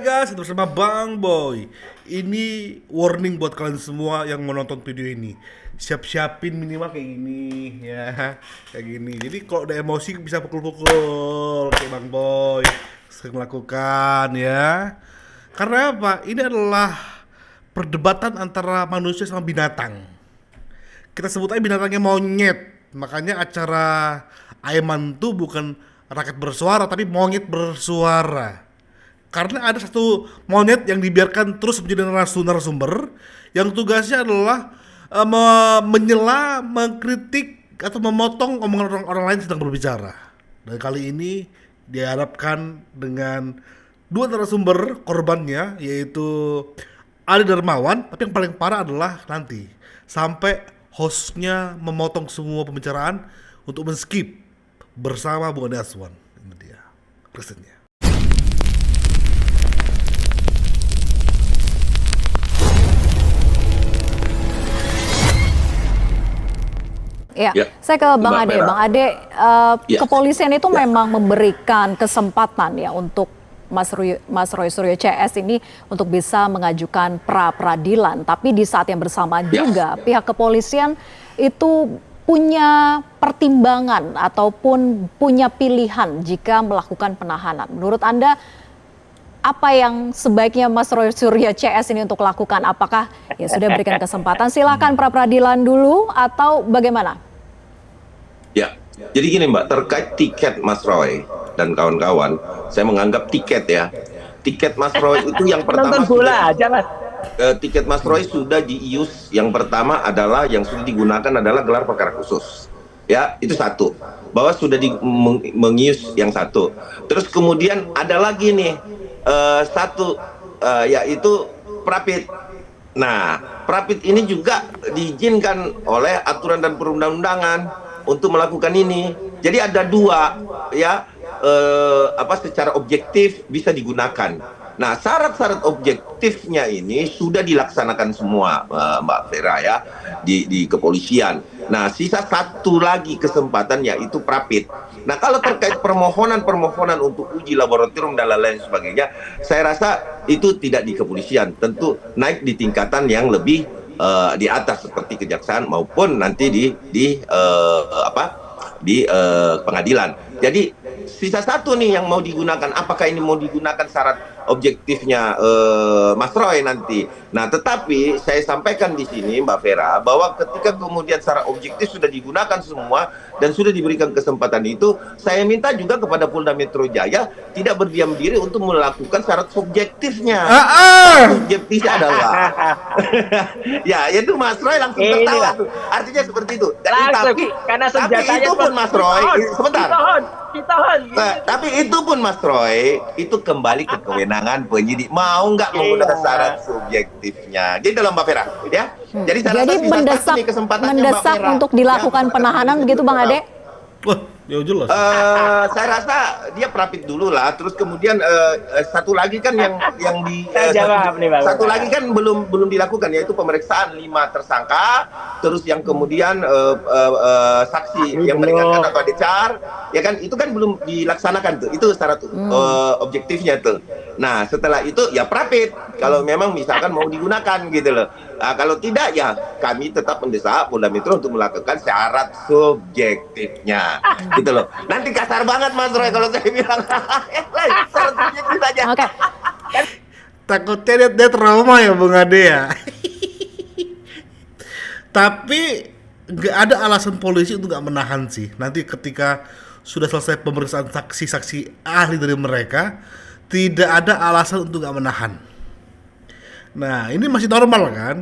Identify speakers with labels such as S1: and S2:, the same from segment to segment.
S1: guys, itu bersama Bang Boy. Ini warning buat kalian semua yang menonton video ini. Siap-siapin minimal kayak gini ya, kayak gini. Jadi kalau ada emosi bisa pukul-pukul kayak Bang Boy sering melakukan ya. Karena apa? Ini adalah perdebatan antara manusia sama binatang. Kita sebut aja binatangnya monyet. Makanya acara Aiman tuh bukan rakyat bersuara tapi monyet bersuara. Karena ada satu monyet yang dibiarkan terus menjadi narasumber yang tugasnya adalah menyela, mengkritik atau memotong omongan orang lain sedang berbicara. Dan kali ini diharapkan dengan dua narasumber korbannya, yaitu Ade Darmawan, tapi yang paling parah adalah nanti sampai hostnya memotong semua pembicaraan untuk men-skip bersama Bung Ade Aswan. Ini dia presentnya.
S2: Ya, saya ke Bang Ade. Bang Ade, kepolisian itu memang memberikan kesempatan ya untuk Mas Roy Suryo CS ini untuk bisa mengajukan pra-peradilan. Tapi di saat yang bersamaan juga pihak kepolisian itu punya pertimbangan ataupun punya pilihan jika melakukan penahanan. Menurut Anda, apa yang sebaiknya Mas Roy Suryo CS ini untuk lakukan? Apakah ya sudah berikan kesempatan silakan pra-peradilan dulu atau bagaimana?
S3: Ya, jadi gini Mbak, terkait tiket Mas Roy dan kawan-kawan, saya menganggap tiket ya. Tiket Mas Roy itu yang pertama
S4: bola aja, Mas.
S3: Tiket Mas Roy sudah diius. Yang pertama adalah yang sudah digunakan adalah gelar perkara khusus. Ya, itu satu. Bahwa sudah mengius yang satu. Terus kemudian ada lagi nih satu yaitu prapit. Nah, prapit ini juga diizinkan oleh aturan dan perundang-undangan untuk melakukan ini. Jadi ada dua ya, secara objektif bisa digunakan. Nah, syarat-syarat objektifnya ini sudah dilaksanakan semua Mbak Vera ya di kepolisian. Nah, sisa satu lagi kesempatan yaitu prapit. Nah, kalau terkait permohonan untuk uji laboratorium dan lain-lain sebagainya, saya rasa itu tidak di kepolisian, tentu naik di tingkatan yang lebih di atas seperti kejaksaan maupun nanti di pengadilan. Jadi sisa satu nih yang mau digunakan. Apakah ini mau digunakan syarat objektifnya Mas Roy nanti? Nah, tetapi saya sampaikan di sini Mbak Vera bahwa ketika kemudian secara objektif sudah digunakan semua dan sudah diberikan kesempatan itu, saya minta juga kepada Polda Metro Jaya tidak berdiam diri untuk melakukan syarat subjektifnya. Subjektifnya adalah ya itu Mas Roy langsung tertawa tuh. Artinya seperti itu. Tapi itu pun Mas Roy sebentar. Tapi itu pun Mas Roy itu kembali ke kewenangan penyidik mau nggak menggunakan syarat subjektifnya. Jadi dalam Mbak Vera, ya. Jadi
S2: mendesak untuk dilakukan penahanan begitu Bang Ade?
S1: Wah, ya jelas.
S3: Saya rasa dia prapit dulu lah. Terus kemudian satu lagi kan yang satu lagi kan belum dilakukan, yaitu pemeriksaan 5 tersangka. Terus yang kemudian saksi yang meringankan atau dicar, ya kan itu kan belum dilaksanakan tuh. Itu syarat objektifnya tuh. Nah, setelah itu ya prapit kalau memang misalkan mau digunakan gitu loh. Nah, kalau tidak ya kami tetap mendesak Polda Metro untuk melakukan syarat subjektifnya gitu loh. Nanti kasar banget Mas Roy kalau saya bilang syarat subjektif aja.
S2: Oke.
S1: Takutnya dia trauma ya Bung Ade ya. Tapi nggak ada alasan polisi untuk nggak menahan sih. Nanti ketika sudah selesai pemeriksaan saksi-saksi ahli dari mereka, tidak ada alasan untuk nggak menahan. Nah, ini masih normal kan?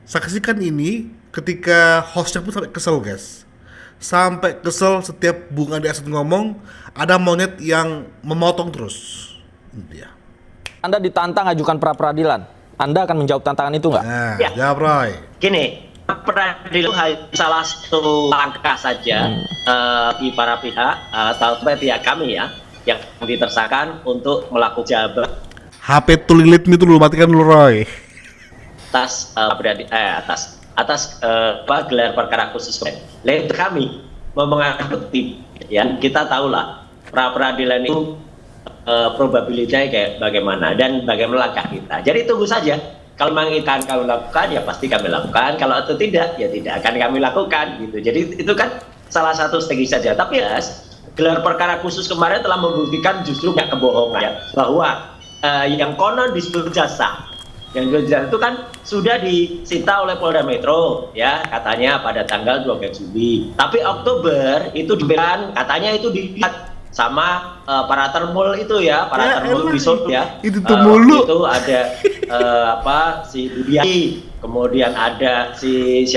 S1: Saksikan ini ketika hostnya pun sampai kesel guys. Sampai kesel setiap Bung Ade Aswan ngomong, ada monyet yang memotong terus. Ini dia.
S4: Anda ditantang ajukan pra-peradilan. Anda akan menjawab tantangan itu nggak?
S1: Nah, jawab Roy.
S5: Gini, peradilan hanya salah satu langkah saja di para pihak atau pihak kami ya yang ditersangkakan untuk melakukan jabat
S1: HP tulilit itu dulu, matikan dulu Roy.
S5: atas gelar perkara khusus. Lain kami mengadopsi ya, kita tahulah pra peradilan itu probabilitasnya kayak bagaimana dan bagaimana langkah kita. Jadi tunggu saja. Kalau memang kita akan kami lakukan, ya pasti kami lakukan. Kalau itu tidak, ya tidak akan kami lakukan gitu. Jadi itu kan salah satu strategi saja. Tapi ya, gelar perkara khusus kemarin telah membuktikan justru nggak kebohongan ya, bahwa yang konon disebut jasa, yang jasa itu kan sudah disita oleh Polda Metro ya, katanya pada tanggal 12 Juli. Tapi Oktober itu diberikan, katanya itu dilihat sama para termul itu ya, para termul resort ya.
S1: Itu tuh mulu.
S5: Itu ada si Budiati, kemudian ada si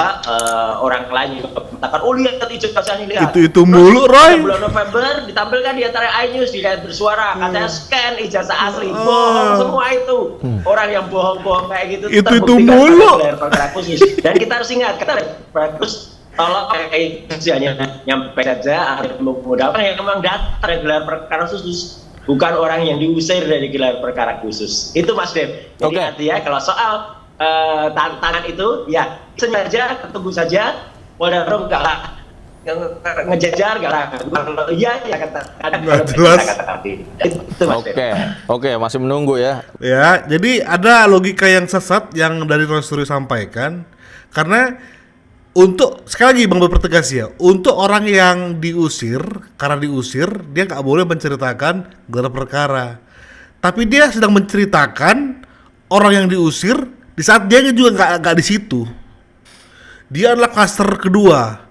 S5: orang lain juga mengatakan, oh lihat ijazahnya lihat.
S1: Itu mulu, Roy.
S5: Bulan November ditampilkan di antara iNews, di Lihat Bersuara, katanya scan ijazah asli, bohong semua itu. Orang yang bohong-bohong kayak gitu
S1: itu mulu.
S5: Gelar perkara khusus. Dan kita harus ingat, kita harus tolong hanya nyampe saja, mudah-mudahan yang memang datang gelar perkara khusus, bukan orang yang diusir dari gelar perkara khusus. Itu Mas Dev. Jadi artinya kalau soal tantangan itu, ya sengaja tunggu saja. Polda Metro nggak ngejajar, nggak kalau iya ya katakan.
S4: Oke, masih menunggu ya.
S1: Ya, jadi ada logika yang sesat yang dari Roy Suryo sampaikan, karena untuk sekali lagi Bang berpertegas ya, untuk orang yang diusir, karena diusir dia nggak boleh menceritakan gelar perkara, tapi dia sedang menceritakan orang yang diusir di saat dia juga nggak di situ. Dia adalah klaster kedua.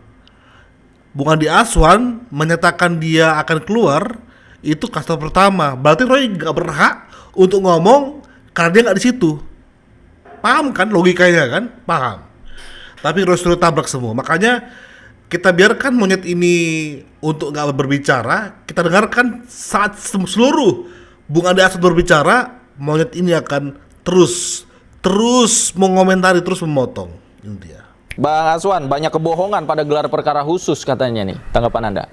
S1: Bung Andi Aswan menyatakan dia akan keluar, itu klaster pertama. Berarti Roy nggak berhak untuk ngomong karena dia nggak di situ. Paham kan logikanya kan? Paham. Tapi Roy Suryo tabrak semua. Makanya kita biarkan monyet ini untuk nggak berbicara. Kita dengarkan saat seluruh Bung Andi Aswan berbicara, monyet ini akan terus mengomentari, terus memotong. Ini dia.
S4: Bang Aswan, banyak kebohongan pada gelar perkara khusus katanya nih. Tanggapan Anda?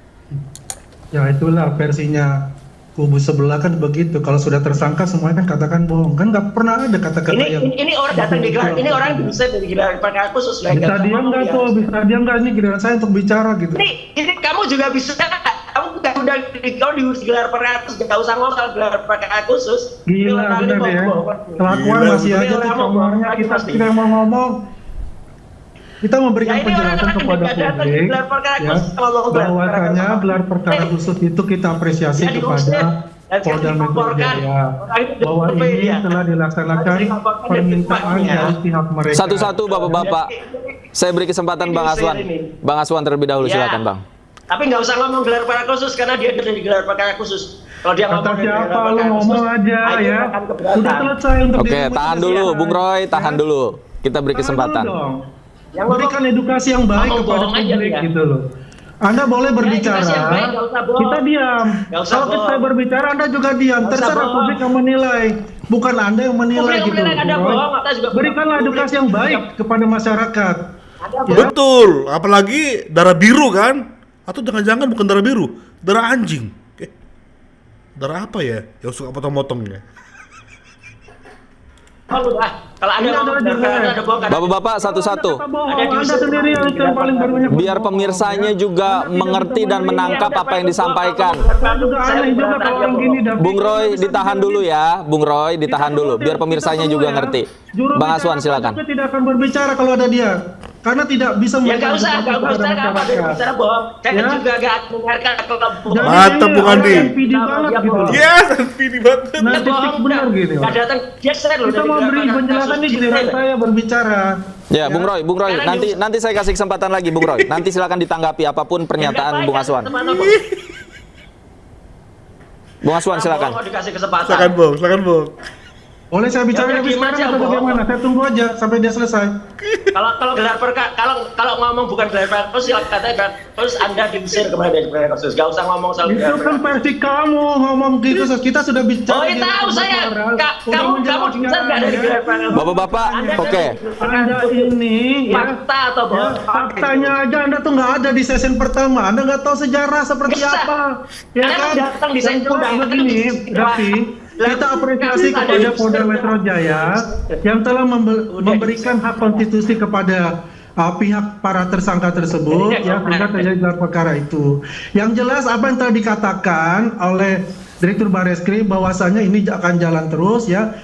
S6: Ya itulah versinya kubu sebelah kan begitu. Kalau sudah tersangka semuanya kan katakan bohong. Kan nggak pernah ada kata-kata
S5: ini orang datang di gelar, ini orang bisa dari gelar perkara khusus.
S6: Bisa diam nggak tuh? Bisa diam nggak? Ini giliran saya untuk bicara gitu.
S5: Ini kamu juga bisa. Kamu udah di gelar perkara khusus, nggak usah ngomong soal gelar perkara khusus.
S6: Gila bener ya. Kelakuan masih aja tuh kamarnya kita tidak mau ngomong. Kita memberikan penjelasan kepada publik ya, bahwasanya gelar perkara khusus itu kita apresiasi kepada Polda Metro Jaya, bahwa ini telah dilaksanakan permintaan dari pihak mereka.
S4: Satu-satu Bapak-bapak, saya beri kesempatan Bang Aswan. Bang Aswan terlebih dahulu, silakan Bang.
S5: Tapi nggak usah ngomong gelar perkara khusus karena dia dari gelar perkara khusus. Kalau dia ngomong
S6: siapa lu ngomong aja ya. Sudah selesai untuk
S4: Oke, tahan dulu Bung Roy, tahan dulu. Kita beri kesempatan.
S6: Berikan edukasi yang baik kepada publik gitu loh. Anda boleh berbicara, kita diam. Kalau kita berbicara, Anda juga diam. Terserah publik yang menilai, bukan Anda yang menilai gitu. Berikanlah edukasi yang baik kepada masyarakat.
S1: Betul, apalagi darah biru kan? Atau jangan-jangan bukan darah biru, darah anjing. Darah apa ya yang suka potong-potongnya?
S5: Kalau ada
S4: Bapak-bapak satu-satu.
S6: Anda sendiri yang paling banyak.
S4: Biar pemirsanya juga mengerti dan menangkap apa yang disampaikan. Bung Roy ditahan dulu ya, Bung Roy ditahan dulu. Biar pemirsanya juga ngerti. Bang Aswan silakan.
S6: Saya tidak akan berbicara kalau ada dia, karena tidak bisa.
S5: Ya nggak usah bicara bohong. Saya juga nggak mendengarkan kalau bohong.
S1: Mantap Bung Andi.
S6: Yes,
S1: NPD banget.
S6: Nanti benar gitu.
S5: Nggak datang geser loh.
S6: Kita mau beri penjelasan nih, giliran saya berbicara.
S4: Ya, Bung Roy, nanti saya kasih kesempatan lagi, Bung Roy. Nanti silakan ditanggapi apapun pernyataan Bung Aswan. Bung Aswan silakan.
S1: Silakan Bung.
S6: Boleh saya bicara lebih sekarang atau bagaimana? Saya tunggu aja sampai dia selesai.
S5: Kalau gelar perkara, kalau ngomong bukan gelar perkara khusus, katanya terus Anda diusir kemana dari gelar khusus? Gak usah ngomong soal gelar perkara.
S6: Itu kan versi kamu ngomong gitu, kita sudah bicara.
S5: Oh, tahu saya. Kamu diusir nggak dari gelar perkara?
S4: Bapak-bapak, oke.
S6: Anda ini
S5: fakta atau bohong?
S6: Faktanya aja Anda tuh nggak ada di sesi pertama. Anda nggak tahu sejarah seperti apa. Ya kan?
S5: Datang di sesi
S6: begini, Raffi. Kita apresiasi kepada Polda Metro Jaya yang telah memberikan hak konstitusi kepada pihak para tersangka tersebut yang sehingga terjadi gelar perkara itu. Yang jelas apa yang telah dikatakan oleh Direktur Bareskrim bahwasanya ini akan jalan terus ya,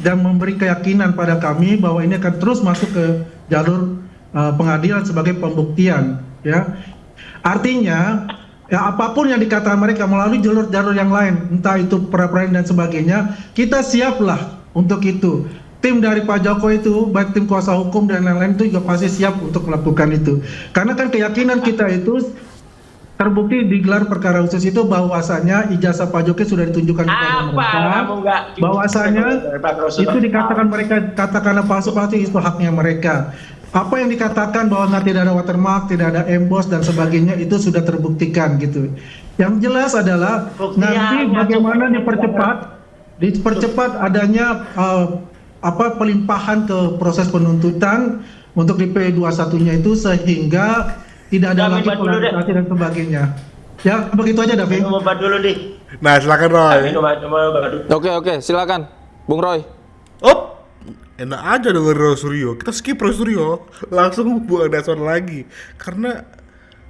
S6: dan memberi keyakinan pada kami bahwa ini akan terus masuk ke jalur pengadilan sebagai pembuktian ya. Artinya ya apapun yang dikatakan mereka melalui jalur-jalur yang lain, entah itu pra-peradilan dan sebagainya, kita siaplah untuk itu. Tim dari Pak Jokowi itu, baik tim kuasa hukum dan lain-lain itu juga pasti siap untuk melakukan itu. Karena kan keyakinan kita itu terbukti di gelar perkara khusus itu bahwasanya ijazah Pak Jokowi sudah ditunjukkan kepada mereka, bahwasanya itu dikatakan mereka katakanlah palsu itu haknya mereka. Apa yang dikatakan bahwa tidak ada watermark, tidak ada emboss dan sebagainya itu sudah terbuktikan gitu. Yang jelas adalah nanti bagaimana dipercepat adanya pelimpahan ke proses penuntutan untuk di P21-nya itu sehingga tidak ada lagi polarisasi dan sebagainya. Ya, begitu aja David.
S5: Minum obat dulu nih.
S1: Nah, silakan Roy.
S4: Oke, silakan. Bung Roy.
S1: Enak aja dengan Roy Suryo. Kita skip Roy Suryo, langsung buang Daswan lagi. Karena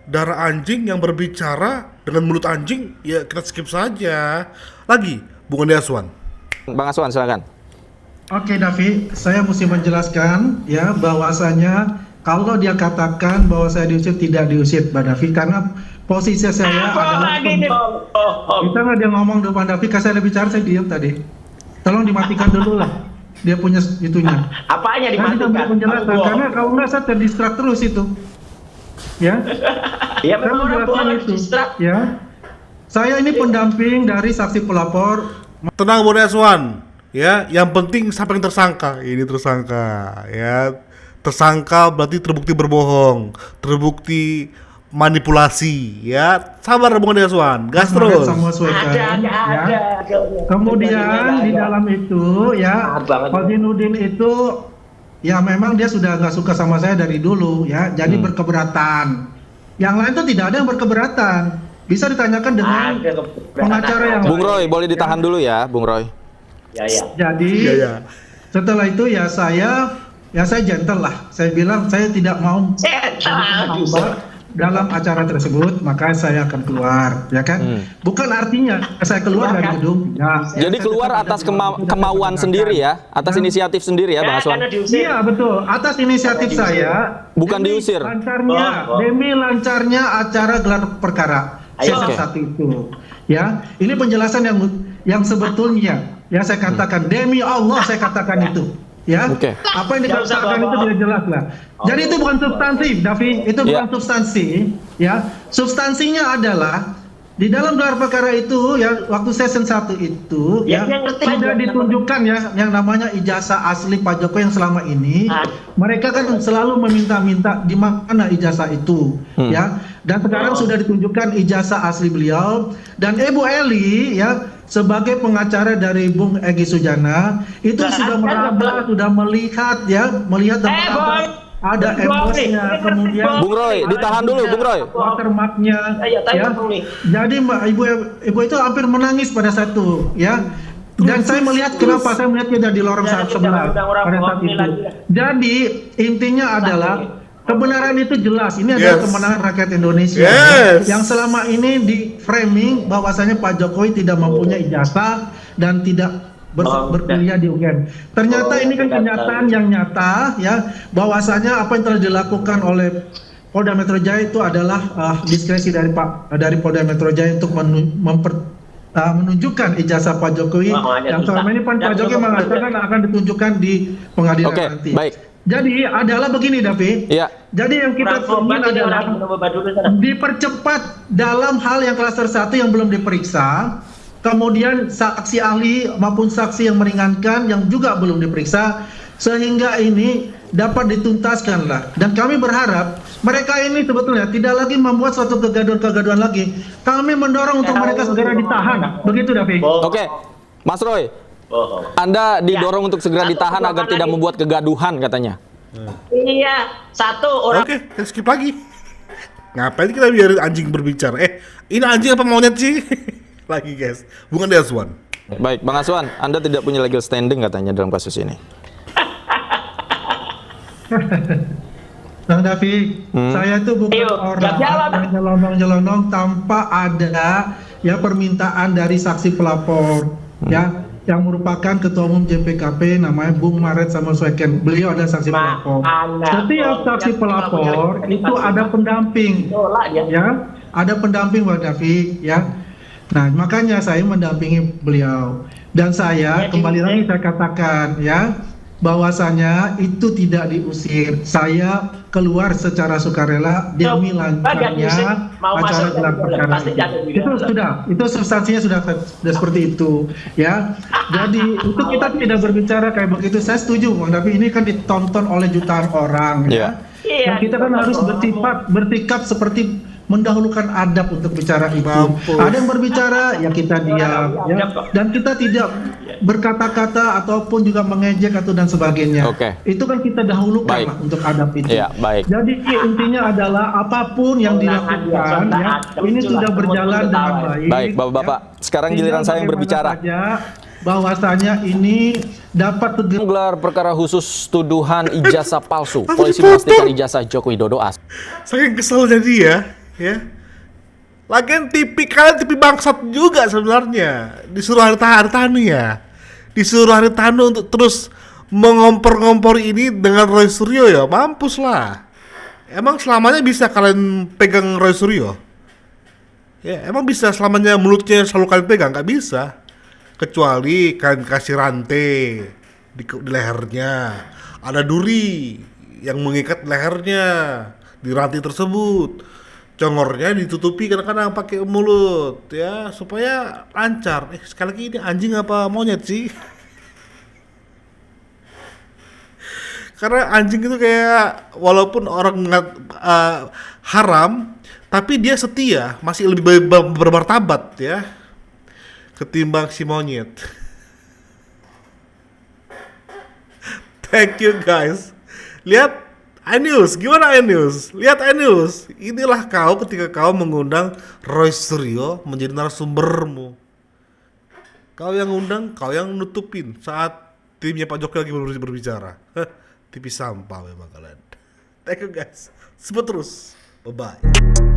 S1: darah anjing yang berbicara dengan mulut anjing, ya kita skip saja. Lagi, Bung Daswan.
S4: Bang Aswan, silakan.
S6: Oke, David, saya mesti menjelaskan ya bahwasanya kalau dia katakan bahwa saya diusir, tidak diusir, Mbak Davi, karena posisi saya adalah kita nggak dia ngomong depan Davi, kalau saya bicara saya diam tadi. Tolong dimatikan dulu lah, dia punya itunya.
S5: Apanya dimatikan?
S6: Saya menjelaskan, karena kalau nggak saya terdistrak terus itu. Ya,
S5: ya
S6: saya menjelaskan itu. Ya, saya ini pendamping dari saksi pelapor.
S1: Tenang Bung Daswan, ya, yang penting sampai yang tersangka. Ini tersangka, ya. Tersangka berarti terbukti berbohong, terbukti manipulasi, ya. Sabar Bung Daswan, gas terus.
S6: Ada. Kemudian di dalam itu ya, Fadhinuddin itu ya memang dia sudah nggak suka sama saya dari dulu ya, jadi berkeberatan. Yang lain tuh tidak ada yang berkeberatan. Bisa ditanyakan dengan pengacara yang
S4: Bung Roy, boleh ditahan dulu ya, Bung Roy.
S5: Ya.
S6: Jadi setelah itu ya saya gentle lah. Saya bilang saya tidak mau dalam acara tersebut, maka saya akan keluar, ya kan? Bukan artinya saya keluar dari gedung. Ya,
S4: jadi keluar atas kemauan sendiri ya, atas inisiatif sendiri ya, Bang Aswan.
S6: Iya betul, atas inisiatif saya.
S4: Bukan diusir.
S6: Demi lancarnya acara gelar perkara. Sesi satu itu, ya. Ini penjelasan yang sebetulnya, ya saya katakan demi Allah saya katakan itu. Ya, apa yang dikatakan itu tidak jelas lah. Jadi itu bukan substansi, Davi, itu bukan substansi. Ya, substansinya adalah di dalam gelar perkara itu ya waktu session 1 itu ya sudah ditunjukkan ya yang namanya ijazah asli Pak Jokowi yang selama ini mereka kan selalu meminta-minta di mana ijazah itu ya, dan sekarang sudah ditunjukkan ijazah asli beliau, dan Ibu Eli ya sebagai pengacara dari Bung Egy Sujana itu sudah meraba, sudah melihat ada emosnya, kemudian
S4: Bung Roy, ditahan dulu Bung Roy.
S6: Watermarknya, ya. Jadi ibu itu hampir menangis pada saat itu, ya. Dan saya melihat kenapa saya melihatnya di lorong saat sebelah pada saat itu. Jadi intinya adalah kebenaran itu jelas. Ini adalah kemenangan rakyat Indonesia yang selama ini di framing bahwasanya Pak Jokowi tidak mempunyai ijazah dan tidak berkuliah di UGM. Ternyata ini kan kenyataan yang nyata ya, bahwasanya apa yang telah dilakukan oleh Polda Metro Jaya itu adalah diskresi dari Polda Metro Jaya untuk menunjukkan ijazah Pak Jokowi yang selama ini Pak Jokowi mengatakan akan ditunjukkan di pengadilan nanti.
S4: Baik.
S6: Jadi adalah begini, Davi.
S4: Ya.
S6: Jadi yang kita ingin adalah dipercepat dalam hal yang klaster 1 yang belum diperiksa. Kemudian saksi ahli maupun saksi yang meringankan yang juga belum diperiksa, sehingga ini dapat dituntaskan lah. Dan kami berharap mereka ini sebetulnya tidak lagi membuat suatu kegaduhan-kegaduhan lagi. Kami mendorong untuk mereka segera ditahan. Begitu, Davi.
S4: Oke, Mas Roy, Anda didorong untuk segera ditahan agar tidak membuat kegaduhan katanya.
S5: Iya, satu orang.
S1: Oke, kita skip lagi. Ngapain kita biarin anjing berbicara? Ini anjing apa monyet sih? Lagi guys, bukan Daswan.
S4: Baik, Bang Aswan, Anda tidak punya legal standing katanya dalam kasus ini.
S6: Bang Davi, saya itu bukan orang yang nyelonong-nyelonong tanpa ada ya permintaan dari saksi pelapor ya yang merupakan Ketua Umum JPKP namanya Bung Maret Samuelsweken. Beliau ada saksi pelapor. Setiap saksi pelapor itu ada pendamping ya, ada pendamping Bang David ya. Nah, makanya saya mendampingi beliau dan saya kembali lagi saya katakan ya bahwasanya itu tidak diusir. Saya keluar secara sukarela demi lancarnya acara gelar perkara itu substansinya sudah seperti itu ya. Jadi itu kita tidak berbicara kayak begitu. Saya setuju Bang, tapi ini kan ditonton oleh jutaan orang ya. Dan kita kan harus bersikap seperti mendahulukan adab untuk bicara itu. Ada yang berbicara ya kita diam ya. Dan kita tidak berkata-kata ataupun juga mengejek atau dan sebagainya. Itu kan kita dahulukan lah untuk adab itu. Jadi intinya adalah apapun yang dilakukan ya, ini sudah berjalan dengan baik.
S4: Baik, Bapak-bapak, sekarang giliran saya yang berbicara.
S6: Bahwasanya ini dapat
S4: gelar perkara khusus tuduhan ijazah palsu. Polisi memastikan ijazah Joko Widodo asli.
S1: Saking kesel jadi ya. Lagian kalian tipi bangsat juga sebenarnya. Disuruh Haritanu ya. Disuruh Haritanu untuk terus mengompor-ngompor ini dengan Roy Suryo ya. Mampus lah. Emang selamanya bisa kalian pegang Roy Suryo? Ya, emang bisa selamanya mulutnya selalu kalian pegang? Gak bisa. Kecuali kalian kasih rantai di lehernya. Ada duri yang mengikat lehernya di rantai tersebut. Congornya ditutupi kadang-kadang pakai mulut ya supaya lancar. Sekali lagi ini anjing apa monyet sih? Karena anjing itu kayak walaupun orang haram, tapi dia setia, masih lebih bermartabat ya ketimbang si monyet. Thank you guys. Lihat iNews, gimana iNews? Lihat iNews. Inilah kau ketika kau mengundang Roy Suryo menjadi narasumbermu. Kau yang undang, kau yang nutupin saat timnya Pak Jokowi lagi berbicara. TV sampah memang kalian. Thank you guys. Sebut terus. Bye-bye.